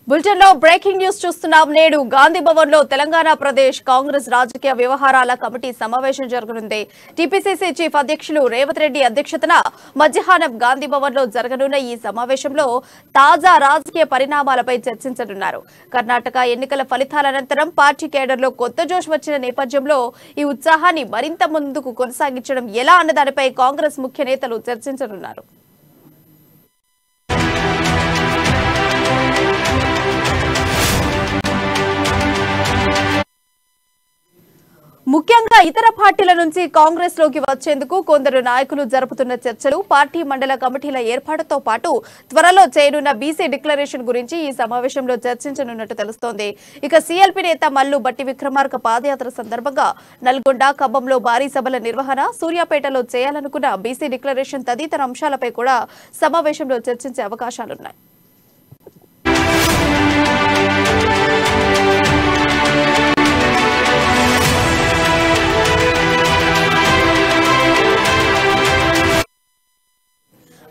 Bulletin లో breaking news చూస్తున్నాం. నేడు గాంధీ భవన్ లో తెలంగాణ ప్రదేశ్ కాంగ్రెస్ రాజకీయ వ్యవహారాల కమిటీ సమావేశం జరగనుంది. టీపీసీసీ చీఫ్ అధ్యక్షులు రేవంత్ రెడ్డి అధ్యక్షతన మధ్యాహ్నం గాంధీ భవన్ లో జరగనున్న ఈ సమావేశంలో తాజా రాజకీయ పరిణామాలపై చర్చించనున్నారు. కర్ణాటక ఎన్నికల ఫలితాల అనంతరం పార్టీ కేడర్లో కొత్త జోష్ వచ్చిన నేపథ్యంలో ఈ ఉత్సాహాన్ని మరింత ముందుకు కొనసాగించడం ఎలా అన్న దానిపై కాంగ్రెస్ ముఖ్య నేతలు చర్చించనున్నారు. ముఖ్యంగా ఇతర పార్టీల నుంచి కాంగ్రెస్ లోకి వచ్చేందుకు కొందరు నాయకులు జరుపుతున్న చర్చలు, పార్టీ మండల కమిటీల ఏర్పాటుతో పాటు త్వరలో చేయనున్న బీసీ డిక్లరేషన్ గురించి ఈ సమావేశంలో చర్చించనున్నట్టు తెలుస్తోంది. ఇక సీఎల్పీ నేత మల్లు భట్టి విక్రమార్క పాదయాత్ర సందర్భంగా నల్గొండ, ఖమ్మంలో భారీ సభల నిర్వహణ, సూర్యాపేటలో చేయాలనుకున్న బీసీ డిక్లరేషన్ తదితర అంశాలపై కూడా సమావేశంలో చర్చించే అవకాశాలున్నాయి.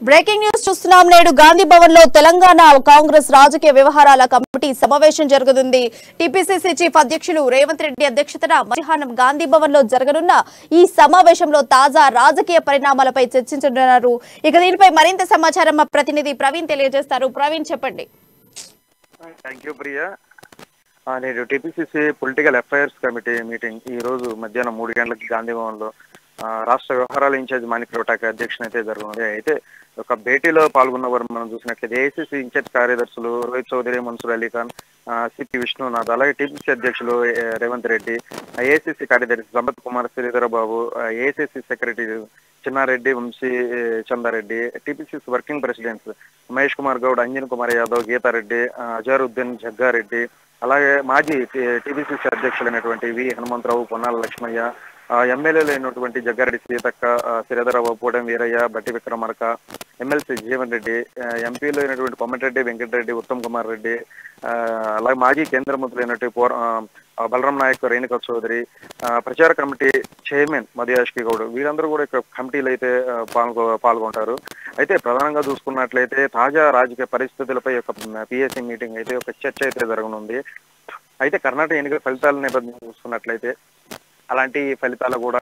బ్రేకింగ్ న్యూస్ చూస్తున్నాం. నేడు గాంధీ భవన్ లో తెలంగాణ కాంగ్రెస్ రాజకీయ వ్యవహారాల కమిటీ సమావేశం జరగనుంది. టీపీసీసీ చీఫ్ అధ్యక్షులు రేవంత్ రెడ్డి అధ్యక్షతన మధ్యాహ్నం గాంధీ భవన్ లో జరగనున్న ఈ సమావేశంలో తాజా రాజకీయ పరిణామాలపై చర్చించనున్నారు. ఇక దీనిపై మరింత సమాచారం మా ప్రతినిధి ప్రవీణ్ తెలియజేస్తారు. ప్రవీణ్, చెప్పండి. Thank you Priya. నేడు TPCC political affairs committee meeting ఈ రోజు మధ్యాహ్నం 3 గంటలకి గాంధీ భవన్ లో రాష్ట్ర వ్యవహారాల ఇన్ఛార్జ్ మాణిక్ రోటాక్ అధ్యక్షన అయితే జరుగుతుంది. అయితే ఒక భేటీలో పాల్గొన్న వారు మనం చూసినట్లయితే ఏఐసీసీ ఇన్ఛార్జ్ కార్యదర్శులు రోహిత్ చౌదరి, మన్సూర్ అలీఖాన్, సిపి విష్ణునాథ్, అలాగే టీపీసీ అధ్యక్షులు రేవంత్ రెడ్డి, ఏఐసీసీ కార్యదర్శి Sampath Kumar Sridhar Babu, AICC secretary Chinnareddy, Vamshi Chandareddy, TPCC working presidents Mahesh Kumar Goud, Anjan Kumar Yadav, Geetareddy, Azharuddin, Jaggareddy, అలాగే మాజీ టీపీసీసీ అధ్యక్షులైనటువంటి వి హనుమంతరావు, పొన్నాల లక్ష్మయ్య, ఎమ్మెల్యేలు అయినటువంటి జగ్గారెడ్డి సీతక్క, శ్రీధరరావు, పూడం వీరయ్య, భట్టి విక్రమార్క, ఎమ్మెల్సీ జీవన్ రెడ్డి, ఎంపీలు అయినటువంటి కొమ్మటిరెడ్డి, వెంకటరెడ్డి, ఉత్తమ్ కుమార్ రెడ్డి, అలాగే మాజీ కేంద్ర మంత్రులు అయినటువంటి బలరాం నాయక్, రేణుకా చౌదరి, ప్రచార కమిటీ చైర్మన్ మధుయాష్కి గౌడ్, వీరందరూ కూడా ఇక్కడ కమిటీలు అయితే పాల్గొంటారు. అయితే ప్రధానంగా చూసుకున్నట్లయితే తాజా రాజకీయ పరిస్థితులపై ఒక పిఎస్సీ మీటింగ్ అయితే ఒక చర్చ అయితే జరగనుంది. అయితే కర్ణాటక ఎన్నికల ఫలితాల నేపథ్యం చూసుకున్నట్లయితే అలాంటి ఫలితాలు కూడా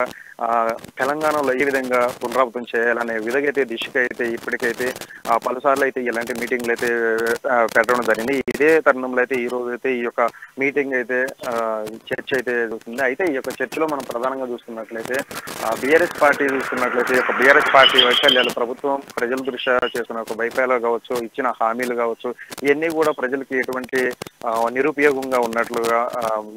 తెలంగాణలో ఏ విధంగా పునరావృతం చేయాలనే విధంగా దిశగా అయితే ఇప్పటికైతే పలుసార్లు అయితే ఇలాంటి మీటింగ్లు అయితే పెట్టడం జరిగింది. ఇదే తరుణంలో అయితే ఈ రోజు అయితే ఈ యొక్క మీటింగ్ అయితే చర్చ అయితే జరుగుతుంది. అయితే ఈ యొక్క చర్చలో మనం ప్రధానంగా చూసుకున్నట్లయితే బీఆర్ఎస్ పార్టీ చూసుకున్నట్లయితే ఒక బీఆర్ఎస్ పార్టీ వైఫల్యాలు, ప్రభుత్వం ప్రజల దృష్ట్యా చేస్తున్న ఒక వైఫల్యాలు కావచ్చు, ఇచ్చిన హామీలు కావచ్చు, ఇవన్నీ కూడా ప్రజలకి ఎటువంటి నిరుపయోగంగా ఉన్నట్లుగా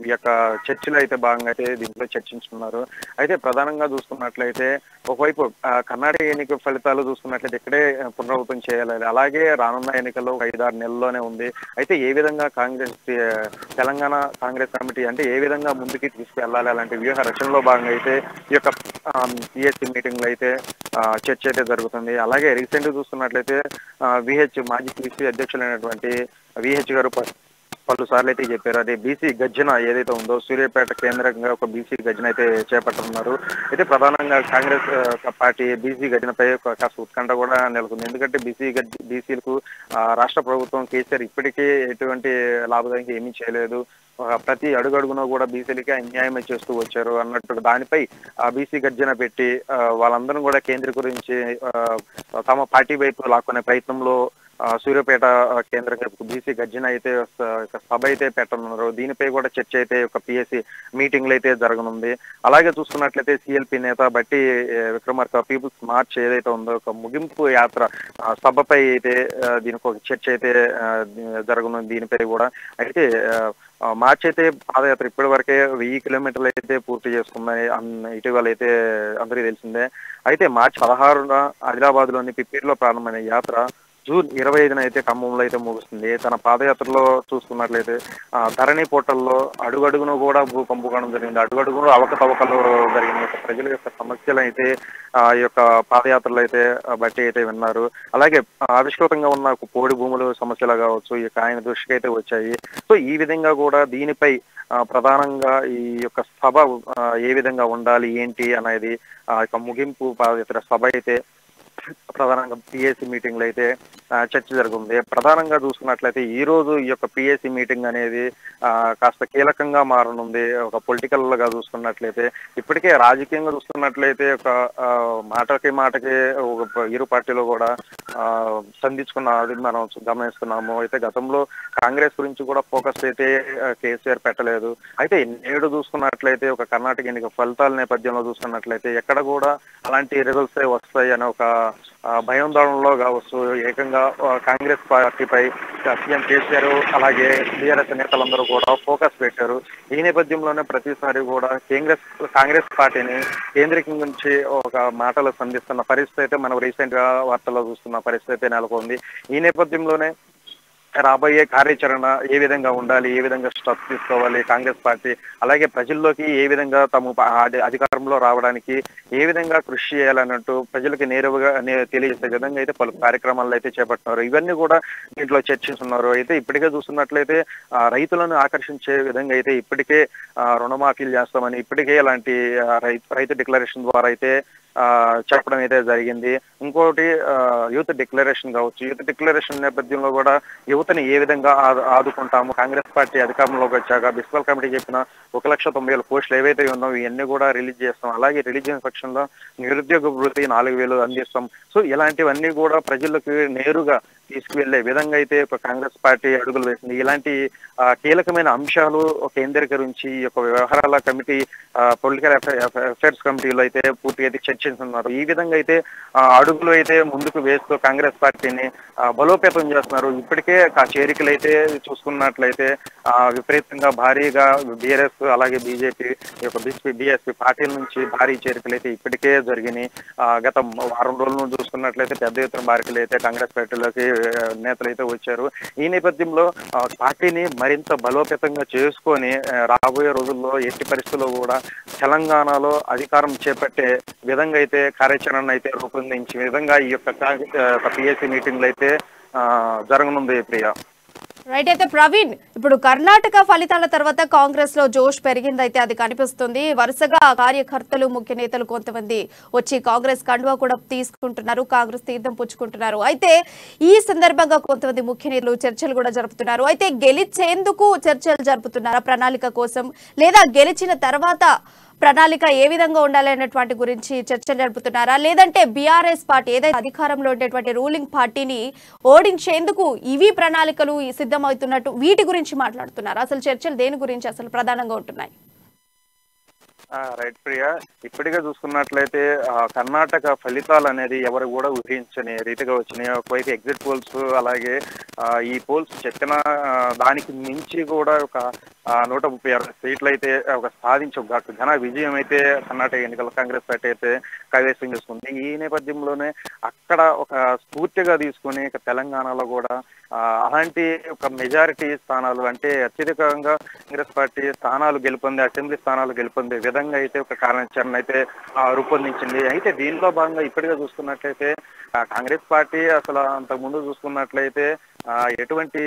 ఈ యొక్క చర్చలో అయితే భాగంగా అయితే దీంట్లో చర్చించుకున్నారు. అయితే ప్రధానంగా చూసుకున్నట్లయితే ఒకవైపు కర్ణాటక ఎన్నికల ఫలితాలు చూసుకున్నట్లయితే ఇక్కడే పునరావృతం చేయాలి, అలాగే రానున్న ఎన్నికల్లో 5-6 నెలల్లోనే ఉంది. అయితే ఏ విధంగా తెలంగాణ కాంగ్రెస్ కమిటీ అంటే ఏ విధంగా ముందుకి తీసుకువెళ్ళాలి అలాంటి వ్యూహ రచనలో భాగంగా అయితే ఈ యొక్క పిఎస్సీ మీటింగ్ లో అయితే చర్చ అయితే జరుగుతుంది. అలాగే రీసెంట్ గా చూసుకున్నట్లయితే మాజీ పిసిసి అధ్యక్షులైనటువంటి విహెచ్ గారు పలుసార్లు అయితే చెప్పారు. అదే బీసీ గర్జన ఏదైతే ఉందో సూర్యాపేట కేంద్రంగా ఒక బీసీ గర్జన అయితే చేపట్టనున్నారు. అయితే ప్రధానంగా కాంగ్రెస్ పార్టీ బీసీ గర్జనపై కాస్త ఉత్కంఠ కూడా నెలకొంది. ఎందుకంటే బీసీలకు రాష్ట్ర ప్రభుత్వం కేసీఆర్ ఇప్పటికీ ఎటువంటి లాభదాయకంగా ఏమీ చేయలేదు, ప్రతి అడుగడుగున కూడా బీసీలకి అన్యాయం చేస్తూ వచ్చారు అన్నట్టు దానిపై బీసీ గర్జన పెట్టి వాళ్ళందరూ కూడా కేంద్రీకరించి తమ పార్టీ వైపు లాక్కునే ప్రయత్నంలో సూర్యాపేట కేంద్రంగా బీసీ గర్జన అయితే సభ అయితే పెట్టనున్నారు. దీనిపై కూడా చర్చ అయితే ఒక పిఎస్సీ మీటింగ్లు అయితే జరగనుంది. అలాగే చూసుకున్నట్లయితే సిఎల్పి నేత బట్టి విక్రమార్క పీపుల్స్ మార్చ్ ఏదైతే ఉందో ఒక ముగింపు యాత్ర సభపై అయితే దీనికి ఒక చర్చ అయితే జరగనుంది. దీనిపై కూడా అయితే మార్చ్ అయితే పాదయాత్ర ఇప్పటి వరకే 1000 కిలోమీటర్లు అయితే పూర్తి చేసుకుందని ఇటీవల అయితే అందరికీ తెలిసిందే. అయితే మార్చి 16న ఆదిలాబాద్ లోని పిప్పీర్లో ప్రారంభమైన యాత్ర జూన్ 25న అయితే ఖమ్మంలో అయితే ముగుస్తుంది. తన పాదయాత్రలో చూసుకున్నట్లయితే ధరణి పోర్టల్లో అడుగడుగును కూడా భూకంపం జరిగింది, అడుగడుగును అవకతవకలు జరిగిన ప్రజల యొక్క సమస్యలు అయితే ఈ యొక్క పాదయాత్రలు అయితే బట్టి అయితే విన్నారు. అలాగే ఆవిష్కృతంగా ఉన్న పోడి భూములు సమస్యలు కావచ్చు ఈ ఆయన దృష్టికి అయితే వచ్చాయి. సో ఈ విధంగా కూడా దీనిపై ప్రధానంగా ఈ యొక్క సభ ఏ విధంగా ఉండాలి ఏంటి అనేది ముగింపు పాదయాత్ర సభ అయితే ప్రధానంగా పిఎస్సి మీటింగ్లు అయితే చర్చ జరుగుతుంది. ప్రధానంగా చూసుకున్నట్లయితే ఈ రోజు ఈ యొక్క పిఎస్సి మీటింగ్ అనేది కాస్త కీలకంగా మారనుంది. ఒక పొలిటికల్ గా చూసుకున్నట్లయితే ఇప్పటికే రాజకీయంగా చూసుకున్నట్లయితే ఒక మాటకి ఇరు పార్టీలు కూడా సంధించుకున్నది మనం గమనిస్తున్నాము. అయితే గతంలో కాంగ్రెస్ గురించి కూడా ఫోకస్ అయితే కేసీఆర్ పెట్టలేదు. అయితే నేడు చూసుకున్నట్లయితే ఒక కర్ణాటక ఎన్నిక ఫలితాల నేపథ్యంలో చూసుకున్నట్లయితే ఎక్కడ కూడా అలాంటి రిజల్ట్స్ వస్తాయి అనే ఒక భయాందోళనలో కావచ్చు. ఏకంగా కాంగ్రెస్ పార్టీపై సీఎం కేసీఆర్ అలాగే టీఆర్ఎస్ నేతలందరూ కూడా ఫోకస్ పెట్టారు. ఈ నేపథ్యంలోనే ప్రతిసారి కూడా కాంగ్రెస్ పార్టీని కేంద్రీకరించి ఒక మాటలు సంధిస్తున్న పరిస్థితి అయితే మనం రీసెంట్ గా వార్తల్లో చూస్తున్న పరిస్థితి అయితే నెలకొంది. ఈ నేపథ్యంలోనే రాబోయే కార్యాచరణ ఏ విధంగా ఉండాలి, ఏ విధంగా స్టెప్స్ తీసుకోవాలి కాంగ్రెస్ పార్టీ, అలాగే ప్రజల్లోకి ఏ విధంగా తమ అధికారంలో రావడానికి ఏ విధంగా కృషి చేయాలన్నట్టు ప్రజలకు నేరుగా తెలియజేసే విధంగా అయితే పలు కార్యక్రమాలు అయితే చేపట్టినారు. ఇవన్నీ కూడా దీంట్లో చర్చిస్తున్నారు. అయితే ఇప్పటికే చూస్తున్నట్లయితే రైతులను ఆకర్షించే విధంగా అయితే ఇప్పటికే రుణమాఫీలు చేస్తామని ఇప్పటికే ఇలాంటి రైతు డిక్లరేషన్ ద్వారా అయితే చెప్పడం అయితే జరిగింది. ఇంకోటి యూత్ డిక్లరేషన్ కావచ్చు. యూత్ డిక్లరేషన్ నేపథ్యంలో కూడా యువతని ఏ విధంగా ఆదుకుంటాము, కాంగ్రెస్ పార్టీ అధికారంలోకి వచ్చాక బిస్వల్ కమిటీ చెప్పిన 1,90,000 పోస్టులు ఏవైతే ఉన్నాయో ఇవన్నీ కూడా రిలీజ్ చేస్తాం. అలాగే రిలీజ్ చేసిన పక్షంలో నిరుద్యోగ వృత్తి 4,000 అందిస్తాం. సో ఇలాంటివన్నీ కూడా ప్రజలకు నేరుగా తీసుకువెళ్లే విధంగా అయితే ఒక కాంగ్రెస్ పార్టీ అడుగులు వేసింది. ఇలాంటి కీలకమైన అంశాలు కేంద్రీకరించి ఈ యొక్క వ్యవహారాల కమిటీ పొలిటికల్ అఫైర్స్ కమిటీలో అయితే పూర్తిగా అయితే చర్చిస్తున్నారు. ఈ విధంగా అయితే అడుగులు అయితే ముందుకు వేస్తూ కాంగ్రెస్ పార్టీని బలోపేతం చేస్తున్నారు. ఇప్పటికే చేరికలు అయితే చూసుకున్నట్లయితే విపరీతంగా భారీగా బీఆర్ఎస్ అలాగే బీజేపీ బీఎస్పీ పార్టీల నుంచి భారీ చేరికలు అయితే ఇప్పటికే జరిగినాయి. గత వారం రోజులను చూసుకున్నట్లయితే పెద్ద ఎత్తున భారీకలు అయితే కాంగ్రెస్ పార్టీలోకి నేతలు అయితే వచ్చారు. ఈ నేపథ్యంలో పార్టీని మరింత బలోపేతంగా చేసుకొని రాబోయే రోజుల్లో ఎట్టి పరిస్థితుల్లో కూడా తెలంగాణలో అధికారం చేపట్టే విధంగా అయితే కార్యాచరణ అయితే రూపొందించే విధంగా ఈ యొక్క పిఎస్సి మీటింగ్లు అయితే జరగనుంది ప్రియా. రైట్. అయితే ప్రవీణ్, ఇప్పుడు కర్ణాటక ఫలితాల తర్వాత కాంగ్రెస్ లో జోష్ పెరిగిందైతే అది కనిపిస్తుంది. వరుసగా కార్యకర్తలు ముఖ్య నేతలు కొంతమంది వచ్చి కాంగ్రెస్ కండువా కూడా తీసుకుంటున్నారు, కాంగ్రెస్ తీర్థం పుచ్చుకుంటున్నారు. అయితే ఈ సందర్భంగా కొంతమంది ముఖ్య నేతలు చర్చలు కూడా జరుపుతున్నారు. అయితే గెలిచేందుకు చర్చలు జరుపుతున్నారా ప్రణాళిక కోసం, లేదా గెలిచిన తర్వాత ప్రణాళిక ఏ విధంగా ఉండాలి అన్నటువంటి గురించి చర్చలు జరుపుతున్నారా, లేదంటే బీఆర్ఎస్ పార్టీ ఏదైతే అధికారంలో ఉండేటువంటి రూలింగ్ పార్టీని ఓడించేందుకు ఇవి ప్రణాళికలు సిద్ధమవుతున్నట్టు వీటి గురించి మాట్లాడుతున్నారా? అసలు చర్చలు దేని గురించి అసలు ప్రధానంగా ఉంటున్నాయి? రైట్ ప్రియా, ఇప్పటికే చూసుకున్నట్లయితే కర్ణాటక ఫలితాలు అనేది ఎవరు కూడా ఊహించని రీతిగా వచ్చినాయి. ఒకవైపు ఎగ్జిట్ పోల్స్ అలాగే ఈ పోల్స్ చెప్పిన దానికి మించి కూడా ఒక 136 సీట్లు అయితే ఒక సాధించే ఘన విజయం అయితే కర్ణాటక ఎన్నికల కాంగ్రెస్ పార్టీ అయితే కైవసం చేసుకుంది. ఈ నేపథ్యంలోనే అక్కడ ఒక స్ఫూర్తిగా తీసుకుని తెలంగాణలో కూడా అలాంటి ఒక మెజారిటీ స్థానాలు అంటే అత్యధికంగా కాంగ్రెస్ పార్టీ స్థానాలు గెలుపొంది అసెంబ్లీ స్థానాలు గెలుపొందే విధంగా అయితే ఒక కార్యాచరణ అయితే రూపొందించింది. అయితే దీనిలో భాగంగా ఇప్పటికే చూసుకున్నట్లయితే కాంగ్రెస్ పార్టీ అసలు అంతకుముందు చూసుకున్నట్లయితే ఎటువంటి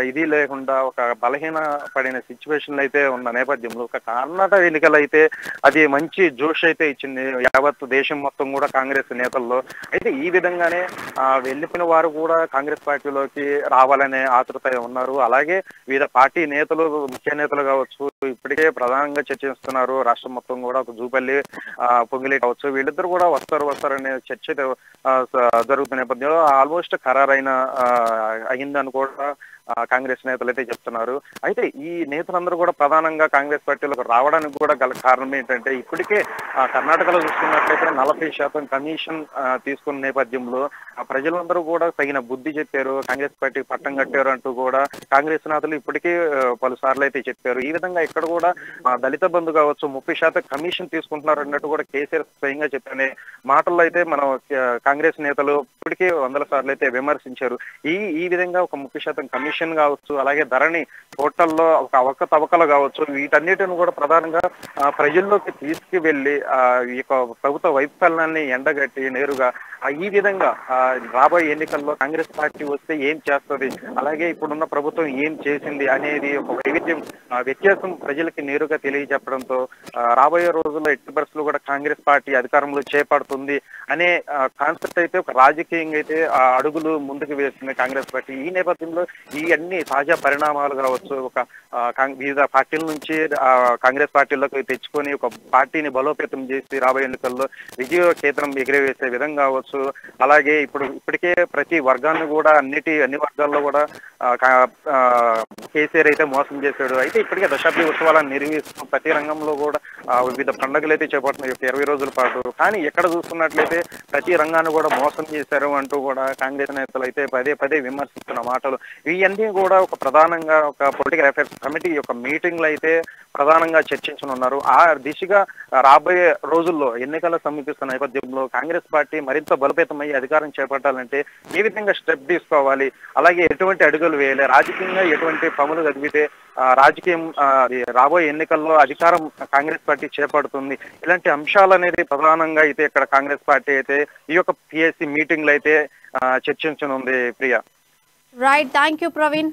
ఇది లేకుండా ఒక బలహీన పడిన సిచ్యువేషన్లు అయితే ఉన్న నేపథ్యంలో ఒక కర్ణాటక ఎన్నికలు అయితే అది మంచి జోష్ అయితే ఇచ్చింది యావత్ దేశం మొత్తం కూడా కాంగ్రెస్ నేతల్లో. అయితే ఈ విధంగానే వెళ్ళిపోయిన వారు కూడా కాంగ్రెస్ పార్టీలోకి రావాలనే ఆతృత ఉన్నారు. అలాగే వివిధ పార్టీ నేతలు ముఖ్య నేతలు కావచ్చు ఇప్పటికే ప్రధానంగా చర్చిస్తున్నారు. రాష్ట్రం మొత్తం కూడా ఒక జూపల్లి పొంగిలి కావచ్చు వీళ్ళిద్దరు కూడా వస్తారనే చర్చ జరుగుతున్న నేపథ్యంలో ఆల్మోస్ట్ ఖరారైన అయిందని కూడా కాంగ్రెస్ నేతలు అయితే చెప్తున్నారు. అయితే ఈ నేతలందరూ కూడా ప్రధానంగా కాంగ్రెస్ పార్టీలోకి రావడానికి కూడా గల కారణం ఏంటంటే ఇప్పటికే కర్ణాటకలో చూసుకున్నట్లయితే 40% కమిషన్ తీసుకున్న నేపథ్యంలో ప్రజలందరూ కూడా తగిన బుద్ధి చెప్పారు, కాంగ్రెస్ పార్టీకి పట్టం కట్టారు అంటూ కూడా కాంగ్రెస్ నేతలు ఇప్పటికీ పలుసార్లు అయితే చెప్పారు. ఈ విధంగా ఇక్కడ కూడా దళిత బంధు కావచ్చు 30% కమిషన్ తీసుకుంటున్నారు అన్నట్టు కూడా కేసీఆర్ స్వయంగా చెప్పారనే మాటల్లో అయితే మనం కాంగ్రెస్ నేతలు ఇప్పటికే 100 సార్లు అయితే విమర్శించారు. ఈ విధంగా ఒక 30% కమిషన్ కమిషన్ కావచ్చు, అలాగే ధరణి పోర్టల్లో ఒక అవకతవకలు కావచ్చు, వీటన్నిటిని కూడా ప్రధానంగా ప్రజల్లోకి తీసుకువెళ్ళి ఈ యొక్క ప్రభుత్వ వైఫల్యాన్ని ఎండగట్టి నేరుగా ఈ విధంగా రాబోయే ఎన్నికల్లో కాంగ్రెస్ పార్టీ వస్తే ఏం చేస్తుంది, అలాగే ఇప్పుడున్న ప్రభుత్వం ఏం చేసింది అనేది ఒక వ్యత్యాసం ప్రజలకి నేరుగా తెలియజెప్పడంతో రాబోయే రోజుల్లో ఎట్టి పరిస్థితుల్లో కూడా కాంగ్రెస్ పార్టీ అధికారంలో చేపడుతుంది అనే కాన్సెప్ట్ అయితే ఒక రాజకీయంగా అయితే అడుగులు ముందుకు వేస్తుంది కాంగ్రెస్ పార్టీ. ఈ నేపథ్యంలో ఈ అన్ని తాజా పరిణామాలు కావచ్చు, ఒక వివిధ పార్టీల నుంచి కాంగ్రెస్ పార్టీలోకి తెచ్చుకొని ఒక పార్టీని బలోపేతం చేసి రాబోయే ఎన్నికల్లో విజయ కేంద్రం ఎగిరవేసే విధంగా కావచ్చు, అలాగే ఇప్పటికే ప్రతి వర్గాన్ని కూడా అన్ని వర్గాల్లో కూడా కేసీఆర్ అయితే మోసం చేశాడు. అయితే ఇప్పటికే దశాబ్ది ఉత్సవాలను నిర్వహిస్తూ ప్రతి రంగంలో కూడా వివిధ పండుగలు అయితే చేపడుతున్నాయి 20 రోజుల పాటు. కానీ ఎక్కడ చూసుకున్నట్లయితే ప్రతి రంగాన్ని కూడా మోసం చేశారు అంటూ కూడా కాంగ్రెస్ నేతలు అయితే పదే విమర్శిస్తున్న మాటలు ఇవన్నీ కూడా ఒక ప్రధానంగా ఒక పొలిటికల్ అఫైర్స్ కమిటీ యొక్క మీటింగ్లు అయితే ప్రధానంగా చర్చించనున్నారు. ఆ దిశగా రాబోయే రోజుల్లో ఎన్నికల సమీపిస్తున్న నేపథ్యంలో కాంగ్రెస్ పార్టీ మరింత బలోపేతమయ్యి అధికారం చేపట్టాలంటే ఏ విధంగా స్టెప్ తీసుకోవాలి, అలాగే ఎటువంటి అడుగులు వేయాలి, రాజకీయంగా ఎటువంటి పనులు జరిగితే రాజకీయం రాబోయే ఎన్నికల్లో అధికారం కాంగ్రెస్ పార్టీ చేపడుతుంది, ఇలాంటి అంశాలు అనేది ప్రధానంగా అయితే ఇక్కడ కాంగ్రెస్ పార్టీ అయితే ఈ యొక్క పిఎస్సి మీటింగ్లు అయితే చర్చించనుంది Priya. Right, thank you Praveen.